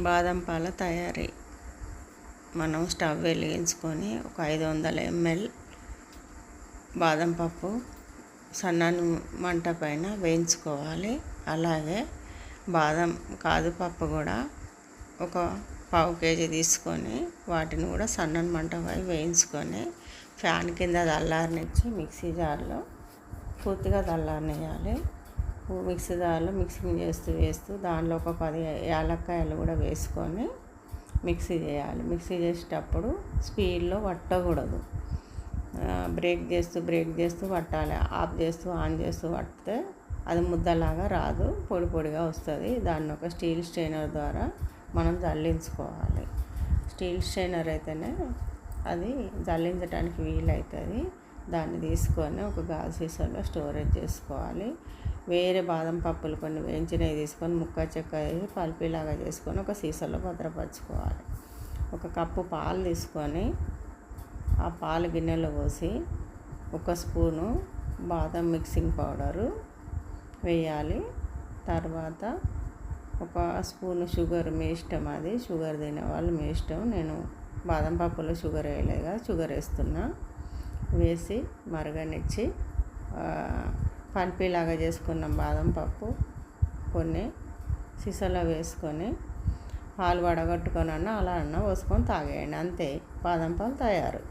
బాదం పాల తయారీ. మనం స్టవ్ వెలిగించుకొని ఒక 500 ml బాదం పప్పు సన్నని మంట పైన వేయించుకోవాలి. అలాగే బాదం కాజు పప్పు కూడా ఒక 1/2 kg తీసుకొని వాటిని కూడా సన్నని మంట పై వేయించుకొని ఫ్యాన్ కింద చల్లారనిచ్చి మిక్సీ జార్లో పూర్తిగా చల్లారనియాలి. మిక్సీ జార్లో మిక్సింగ్ వేస్తూ దానిలో ఒక 10 యాలక్కాయలు కూడా వేసుకొని మిక్సీ చేయాలి. మిక్సీ చేసేటప్పుడు స్పీడ్లో పట్టకూడదు, బ్రేక్ చేస్తూ పట్టాలి. ఆఫ్ చేస్తూ ఆన్ చేస్తూ పడితే అది ముద్దలాగా రాదు, పొడి పొడిగా వస్తుంది. దాన్ని ఒక స్టీల్ స్ట్రైనర్ ద్వారా మనం జల్లించుకోవాలి. స్టీల్ స్ట్రైనర్ అయితేనే అది జల్లించడానికి వీలవుతుంది. దాన్ని తీసుకొని ఒక గాజు సీసాలో స్టోరేజ్ చేసుకోవాలి. వేరే బాదం పప్పులు కొన్ని వేయించినవి తీసుకొని ముక్క చెక్క వేసి పల్పీలాగా చేసుకొని ఒక సీసాలో భద్రపరచుకోవాలి. 1 కప్పు పాలు తీసుకొని ఆ పాలు గిన్నెలో పోసి 1 స్పూను బాదం మిక్సింగ్ పౌడరు వేయాలి. తర్వాత 1 స్పూను షుగర్, మీ ఇష్టం, అది షుగర్ తినేవాళ్ళు మీ ఇష్టం. నేను బాదం పప్పులో షుగర్ వేయలేగా, షుగర్ వేస్తున్నా. వేసి మరగనిచ్చి పల్పీలాగా చేసుకున్న బాదం పప్పు కొన్ని సీసాలో వేసుకొని పాలు వడగట్టుకొని అలా పోసుకొని తాగేయండి. అంతే, బాదం పాలు తయారు.